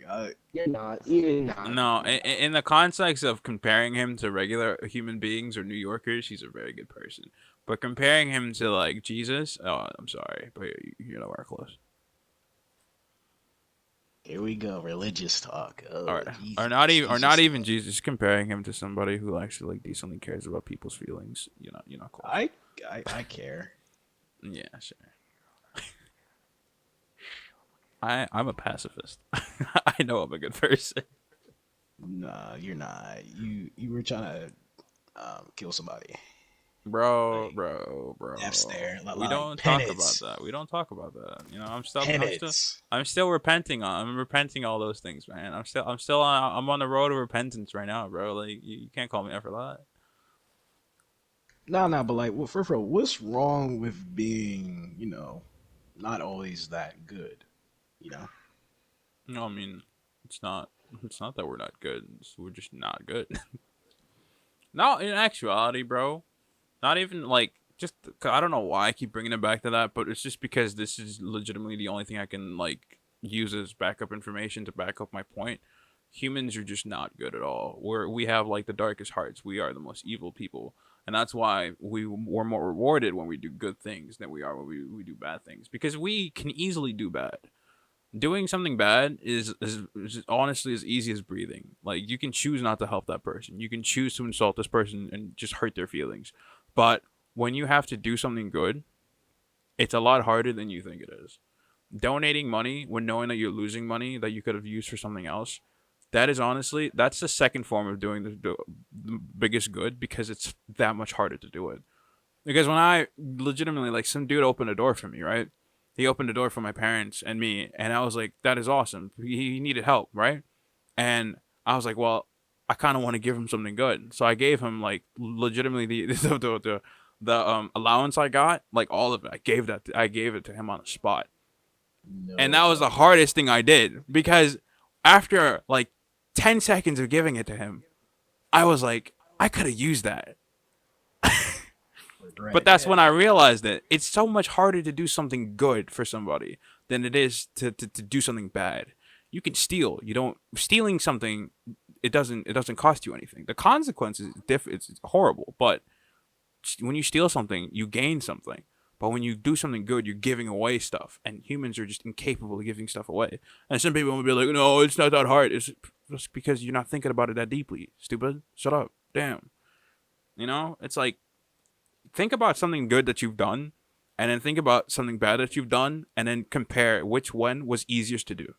You're not. You're not. No, in the context of comparing him to regular human beings or New Yorkers, he's a very good person. But comparing him to like Jesus, oh, I'm sorry, but you're nowhere close. here we go, religious talk. Oh, Or not even Jesus. Just comparing him to somebody who actually like decently cares about people's feelings. You're not close. I care. Yeah, sure. I'm a pacifist. I know I'm a good person. Nah, you're not. You were trying to kill somebody. Bro. Death stare. We Like, don't penance. talk about that. We don't talk about that. Penance. I'm still repenting I'm repenting all those things, man. I'm on the road of repentance right now, bro. Like you can't call me out for that. Nah, but like, well, for real, what's wrong with being, not always that good? You know? No, I mean, it's not that we're not good. We're just not good. No, in actuality, bro. Not even like just I don't know why I keep bringing it back to that, but it's just because this is legitimately the only thing I can like use as backup information to back up my point. Humans are just not good at all. We have like the darkest hearts. We are the most evil people, and that's why we're more rewarded when we do good things than we are when we do bad things, because we can easily do bad. Doing something bad is honestly as easy as breathing. Like, you can choose not to help that person. You can choose to insult this person and just hurt their feelings. But when you have to do something good, it's a lot harder than you think it is. Donating money when knowing that you're losing money that you could have used for something else, that's the second form of doing the biggest good, because it's that much harder to do it. Because when I legitimately, like, some dude opened a door for me, right? He opened a door for my parents and me, and I was like, that is awesome. He needed help, right? And I was like, well, I kind of want to give him something good. So I gave him, like, legitimately the allowance I got, like, all of it. I gave it to him on the spot. No And that was the fucking hardest thing I did, because after, like, 10 seconds of giving it to him, I was like, I could have used that. Regret But it. that's Yeah. when I realized that it's so much harder to do something good for somebody than it is to do something bad. You can steal. You don't stealing something. It doesn't cost you anything. The consequences it's horrible. But when you steal something, you gain something. But when you do something good, you're giving away stuff, and humans are just incapable of giving stuff away. And some people will be like, "No, it's not that hard." It's just because you're not thinking about it that deeply. Stupid. Shut up. Damn. It's like think about something good that you've done, and then think about something bad that you've done, and then compare which one was easiest to do.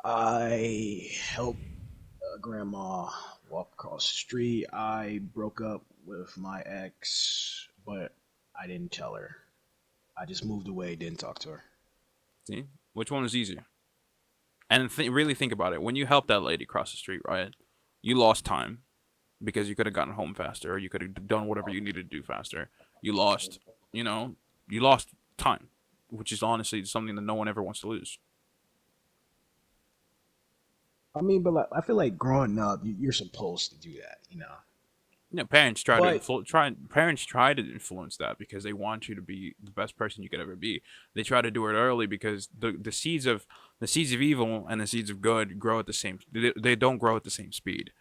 I helped grandma walk across the street. I broke up with my ex, but I didn't tell her. I just moved away, didn't talk to her. See, which one is easier? And really think about it. When you helped that lady cross the street, right? You lost time because you could have gotten home faster, or you could have done whatever you needed to do faster. You lost, you know, you lost time, which is honestly something that no one ever wants to lose. I mean, but like, I feel like growing up, you're supposed to do that, you know. Parents try to But parents try to influence that because they want you to be the best person you could ever be. They try to do it early because the seeds of evil and the seeds of good grow at the same. They don't grow at the same speed.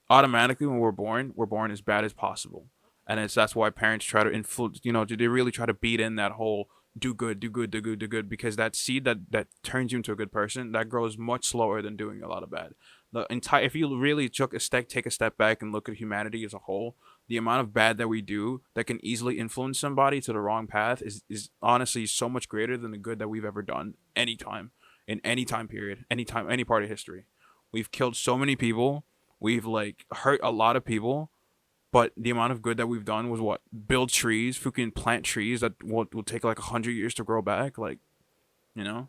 Automatically, when we're born as bad as possible, and that's why parents try to influence. They really try to beat in that whole do good, do good, do good, do good, because that seed that turns you into a good person that grows much slower than doing a lot of bad. If you really take a step back and look at humanity as a whole, the amount of bad that we do that can easily influence somebody to the wrong path is honestly so much greater than the good that we've ever done anytime in any time period, anytime, any part of history. We've killed so many people. We've like hurt a lot of people, but the amount of good that we've done was what? Build trees, freaking plant trees that will take like 100 years to grow back. Like, you know,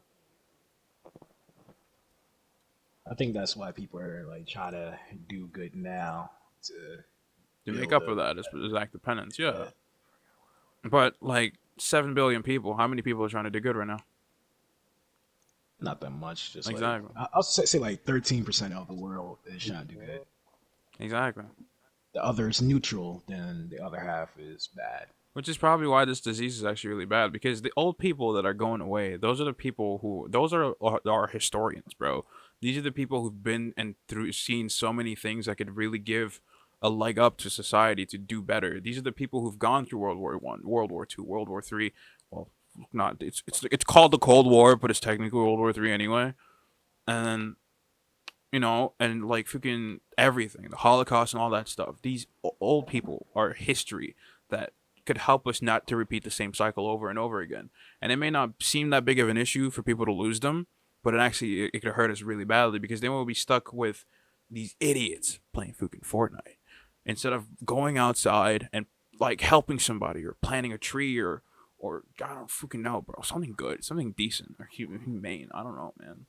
I think that's why people are like trying to do good now to to make build up a for that is act of penance. Yeah, yeah, but like 7 billion people, how many people are trying to do good right now? not that much. Just like Exactly, I'll say like 13% of the world is trying to do good. exactly. The other is neutral, then the other half is bad. Which is probably why this disease is actually really bad because the old people that are going away, those are the people those are our historians, bro. These are the people who've been and through seen so many things that could really give a leg up to society to do better. These are the people who've gone through World War I, World War II, World War III. Well, not it's called the Cold War, but it's technically World War III anyway. And then and like freaking everything, the Holocaust and all that stuff. These old people are history that could help us not to repeat the same cycle over and over again. And it may not seem that big of an issue for people to lose them, but it could hurt us really badly because then we'll be stuck with these idiots playing freaking Fortnite instead of going outside and like helping somebody or planting a tree or I don't freaking know, bro, something good, something decent or humane. I don't know, man.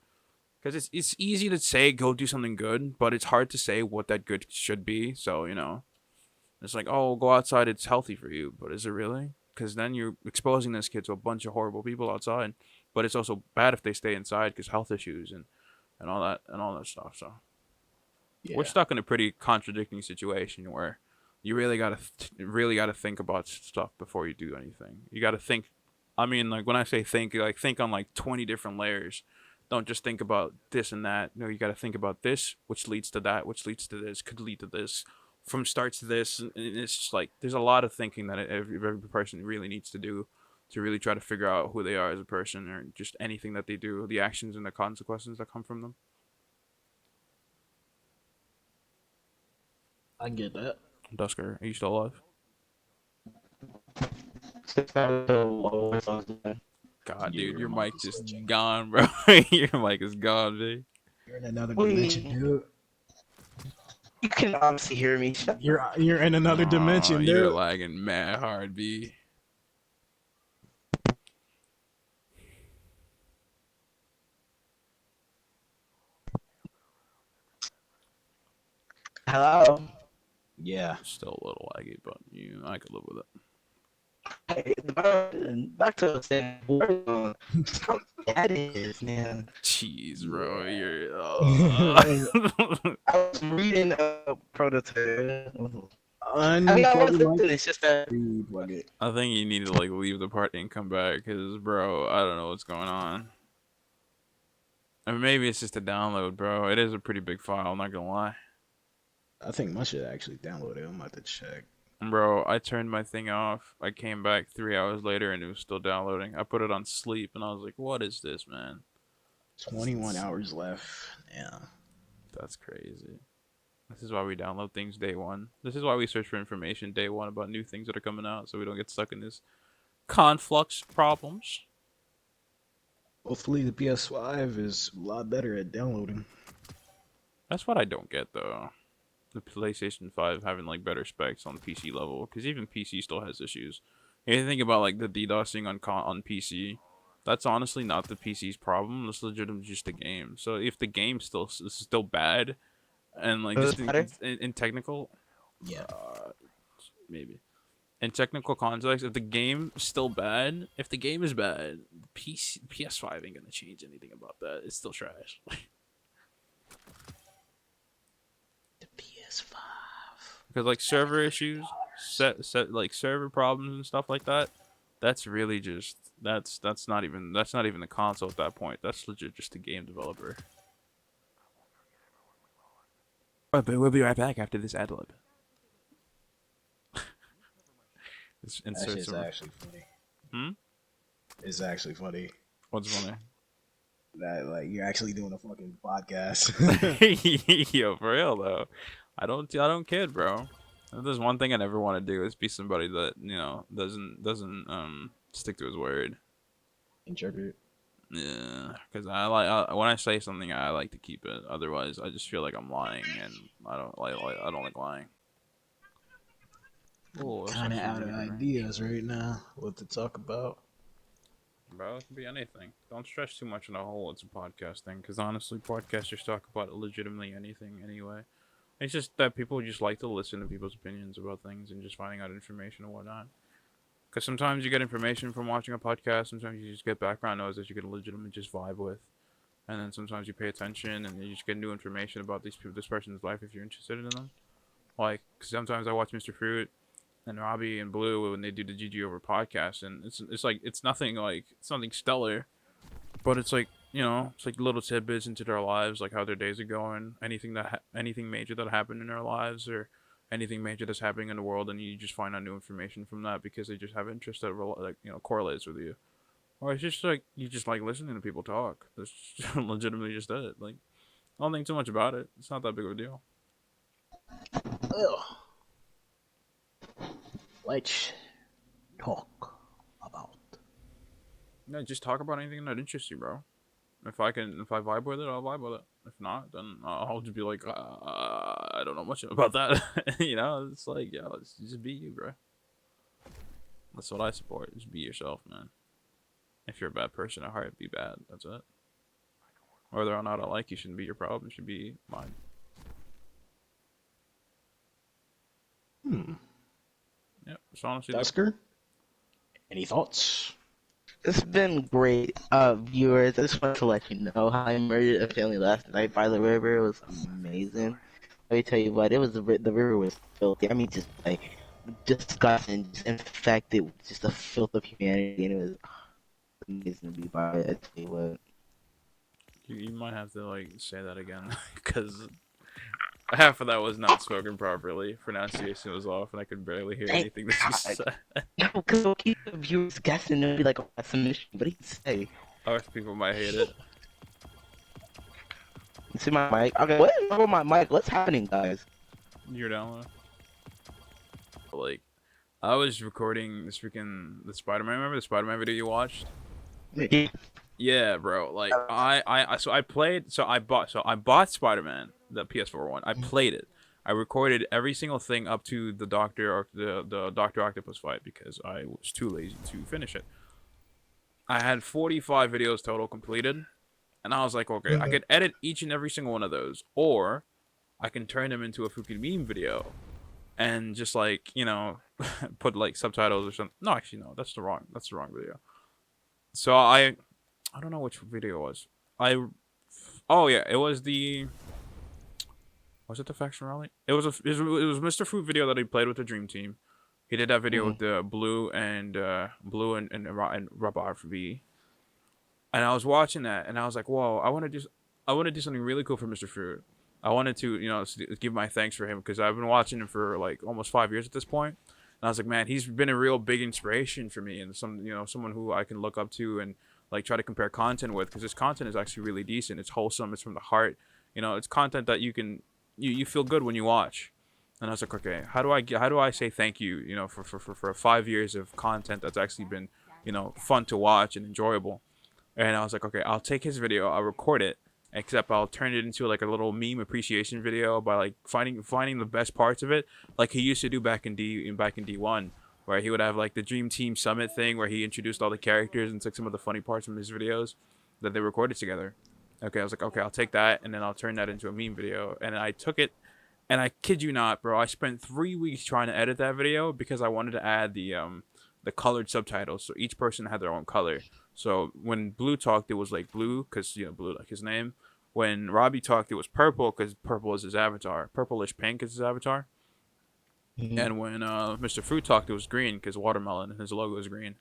Because it's easy to say go do something good, but it's hard to say what that good should be. So it's like, oh, go outside, it's healthy for you, but is it really? Because then you're exposing this kid to a bunch of horrible people outside. But it's also bad if they stay inside because health issues and all that stuff. So we're Yeah, stuck in a pretty contradicting situation where you really gotta think about stuff before you do anything. You gotta think. I mean, like when I say think, like think on like 20 different layers. Don't just think about this and that. No, you gotta think about this, which leads to that, which leads to this, could lead to this, from starts to this. And it's just like there's a lot of thinking that every person really needs to do to really try to figure out who they are as a person or just anything that they do, the actions and the consequences that come from them. I get that. Dusker, are you still alive? God, Yeah, dude, your your mic mic is just glitching. gone, bro. Your mic is gone, dude. You're in another dimension, Wait, dude. you can honestly hear me. Shut up. You're in another Oh, dimension, you're dude. lagging mad hard, B. Hello. Yeah. Still a little laggy, but I could live with it. Back to saying, how that is, man. Jeez, bro, Yeah. you're. I was reading a prototype. I mean, I was Unplug the mic. listening. It's just that Replug it. I think you need to like leave the party and come back, cause bro, I don't know what's going on. I mean, maybe it's just a download, bro. It is a pretty big file. I'm not gonna lie, I think my shit actually downloaded. I'm about to check. bro. I turned my thing off. I came back 3 hours later and it was still downloading. I put it on sleep and I was like, "What is this, man?" 21 hours left. Yeah. That's crazy. This is why we download things day one. This is why we search for information day one about new things that are coming out, so we don't get stuck in this conflux problems. Hopefully the PS5 is a lot better at downloading. That's what I don't get though. The PlayStation 5 having like better specs on PC level, because even PC still has issues. If you think about like the DDoSing on PC, that's honestly not the PC's problem. That's legitimately just the game. So if the game is still bad, and like does just it matter. in technical, Yeah. maybe in technical context, if the game is still bad, if the game is bad, PS5 ain't gonna change anything about that. It's still trash. The PS5. Because like server issues, set like server problems and stuff like that. That's really just that's not even the console at that point. That's legit just the game developer. But we'll be right back after this ad lib. Let's That insert shit's some. actually funny. Hmm? It's actually funny What's funny? that like you're actually doing a fucking podcast. Yo, for real though. I don't kid, bro. If there's one thing I never want to do is be somebody that doesn't stick to his word. Interpret. Yeah, because when I say something, I like to keep it. Otherwise, I just feel like I'm lying, and I don't like lying. Oh, that's Kind of actually out of really good, ideas right now. What to talk about? bro. It can be anything. Don't stress too much on the whole it's a podcast thing, because honestly, podcasters talk about legitimately anything anyway. It's just that people just like to listen to people's opinions about things and just finding out information and whatnot. Because sometimes you get information from watching a podcast, sometimes you just get background noise that you can legitimately just vibe with. And then sometimes you pay attention and you just get new information about these people, this person's life if you're interested in them. Like, 'cause sometimes I watch Mr. Fruit and Robbie and Blue when they do the GG Over podcast, and it's like it's nothing stellar, but it's like it's like little tidbits into their lives, like how their days are going, anything major that happened in their lives, or anything major that's happening in the world, and you just find out new information from that because they just have interest that like correlates with you. Or it's just like you just like listening to people talk. That's legitimately just it. Like I don't think too much about it. It's not that big of a deal. Well, let's talk about. Yeah, just talk about anything that interests you, bro. If I vibe with it, I'll vibe with it. If not, then I'll just be like, I don't know much about that. It's like, yeah, let's just be you, bro. That's what I support. Just be yourself, man. If you're a bad person at heart, be bad. That's it. Whether or not I like you shouldn't be your problem. It should be mine. Hmm. Yeah, it's honestly Dusker, any thoughts? It's been great, viewers. I just want to let you know how I murdered a family last night by the river. It was amazing. Let me tell you what, it was the river was filthy. I mean, just like disgusting, just infected with just the filth of humanity, and it was amazing to be by it. I tell you what. you might have to like say that again because half of that was not spoken properly. Pronunciation was off, and I could barely hear Thank anything that you God. said. No, because it'll keep the viewers guessing. It'll be like, oh, that's a mission. What do you say? Other people might hate it. You see my mic? Okay, what is wrong with my mic? What's happening, guys? You're down low. Like, I was recording the Spider-Man. Remember the Spider-Man video you watched? Yeah. Yeah, bro. Like, I bought Spider-Man, the PS4 one. I played it. I recorded every single thing up to the the Doctor Octopus fight because I was too lazy to finish it. I had 45 videos total completed, and I was like, okay, I could edit each and every single one of those, or I can turn them into a fucking meme video, and just like put like subtitles or something. No, actually, no. That's the wrong video. So I don't know which video it was. Oh yeah, it was the. Was it the faction rally? It was Mr. Fruit video that he played with the Dream Team. He did that video with the Blue and Robert V. And I was watching that, and I was like, "Whoa! I want to do something really cool for Mr. Fruit. I wanted to, give my thanks for him because I've been watching him for like almost 5 years at this point. And I was like, man, he's been a real big inspiration for me, and someone who I can look up to and like try to compare content with because his content is actually really decent. It's wholesome. It's from the heart. It's content that you feel good when you watch. And I was like, okay, how do I say thank you, for 5 years of content that's actually been, fun to watch and enjoyable. And I was like, okay, I'll take his video, I'll record it, except I'll turn it into like a little meme appreciation video by like finding the best parts of it, like he used to do back in D1, where he would have like the Dream Team Summit thing where he introduced all the characters and took some of the funny parts from his videos that they recorded together. Okay, I was like, okay, I'll take that and then I'll turn that into a meme video. And I took it, and I kid you not, bro, I spent 3 weeks trying to edit that video because I wanted to add the colored subtitles, so each person had their own color. So when Blue talked, it was like blue because Blue like his name. When Robbie talked, it was purple because purple is his avatar. Purplish pink is his avatar. Mm-hmm. And when Mr. Fruit talked, it was green because watermelon and his logo is green.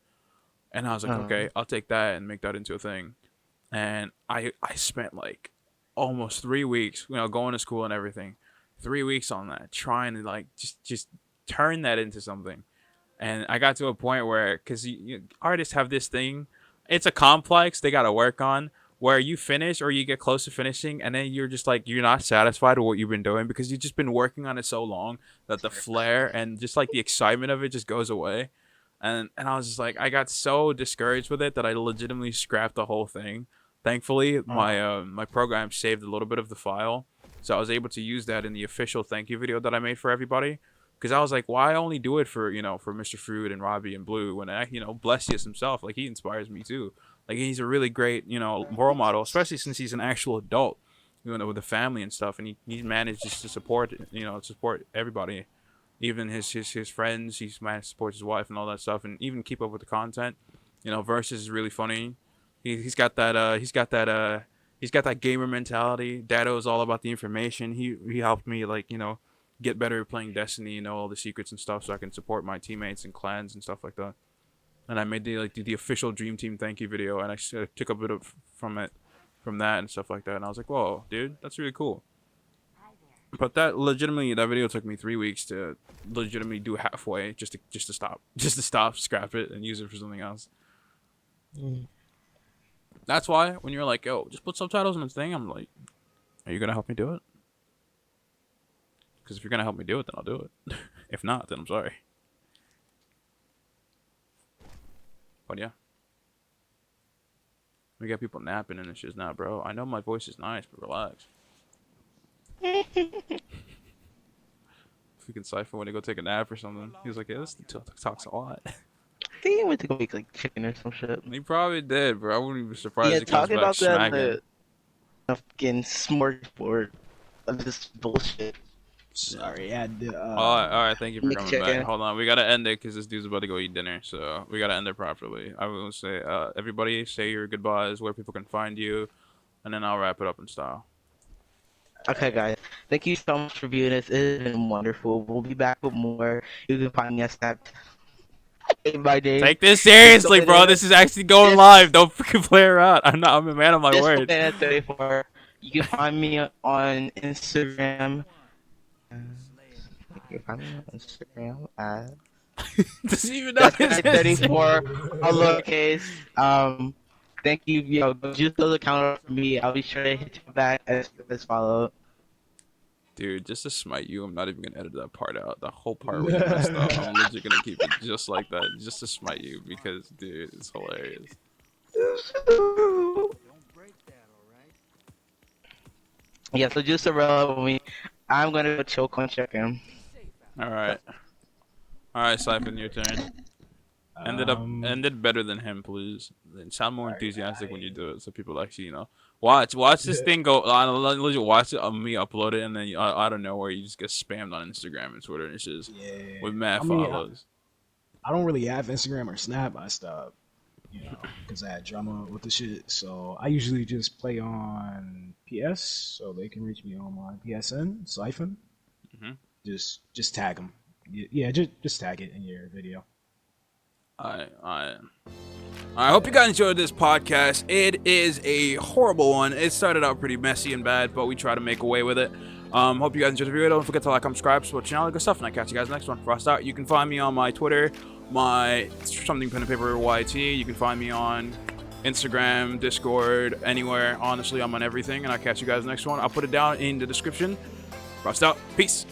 And I was like, okay, I'll take that and make that into a thing. And I spent like almost 3 weeks, going to school and everything. 3 weeks on that, trying to like just turn that into something. And I got to a point where, because artists have this thing, it's a complex they got to work on, where you finish or you get close to finishing, and then you're just like, you're not satisfied with what you've been doing because you've just been working on it so long that the flair and just like the excitement of it just goes away. And I was just like, I got so discouraged with it that I legitimately scrapped the whole thing. Thankfully, my program saved a little bit of the file, so I was able to use that in the official thank you video that I made for everybody. Because I was like, why only do it for Mr. Fruit and Robbie and Blue when Blessius himself, like, he inspires me too. Like, he's a really great role model, especially since he's an actual adult, with a family and stuff, and he manages to support everybody, even his friends. He's managed to support his wife and all that stuff, and even keep up with the content. Versus is really funny. He's got that gamer mentality. Dado is all about the information. He helped me get better at playing Destiny, all the secrets and stuff, so I can support my teammates and clans and stuff like that. And I made the official Dream Team thank you video, and I took a bit from that and stuff like that. And I was like, whoa, dude, that's really cool. But that video took me 3 weeks to legitimately do halfway, just to stop, scrap it, and use it for something else. That's why when you're like, yo, just put subtitles in the thing, I'm like, are you gonna help me do it? Because if you're going to help me do it, then I'll do it. If not, then I'm sorry. But yeah. We got people napping and it's just not, bro. I know my voice is nice, but relax. If we can cipher when they go take a nap or something. He was like, yeah, this talks a lot. I think he went to go make like chicken or some shit. He probably did, bro. I wouldn't even be surprised Yeah, if he comes talking back about that, smacking. fucking smorgasbord of this bullshit. Sorry, I had to, Alright, thank you for Make coming chicken. back. Hold on, we gotta end it because this dude's about to go eat dinner, so we gotta end it properly. I will say, everybody say your goodbyes, where people can find you, and then I'll wrap it up in style. Okay, guys. Thank you so much for viewing this. It has been wonderful. We'll be back with more. You can find me at by day. Take this seriously, bro. This is actually going live. Don't freaking play around. I'm a man of my word. 34. You can find me on Instagram. You can find me on Instagram at Doesn't even know his 34 all lowercase. Thank you. Yo, just those account for me. I'll be sure to hit you back as follow. Dude, just to smite you, I'm not even gonna edit that part out. The whole part where you messed up, I'm literally gonna keep it just like that, just to smite you, because, dude, it's hilarious. Yeah, so just to roll with me, I'm gonna go choke on chicken. Alright, Siphon, your turn. End it better than him, please. And sound more enthusiastic when you do it, so people actually, Watch this thing go. Legit, watch it. Me upload it, and then I don't know where you just get spammed on Instagram and Twitter and it's just Yeah. with mad I mean, follows. I don't really have Instagram or Snap. I stopped, because I had drama with the shit. So I usually just play on PS, so they can reach me on my PSN Siphon. Mm-hmm. Just tag them. Yeah, just tag it in your video. I hope you guys enjoyed this podcast. It is a horrible one. It started out pretty messy and bad, but we try to make a way with it. Hope you guys enjoyed the video. Don't forget to like, subscribe, support the channel, good stuff, and I catch you guys next one. Frost out. You can find me on my Twitter, my SomethingPenNPaper YT. You can find me on Instagram, Discord, anywhere. Honestly, I'm on everything, and I'll catch you guys next one. I'll put it down in the description. Frost out. Peace.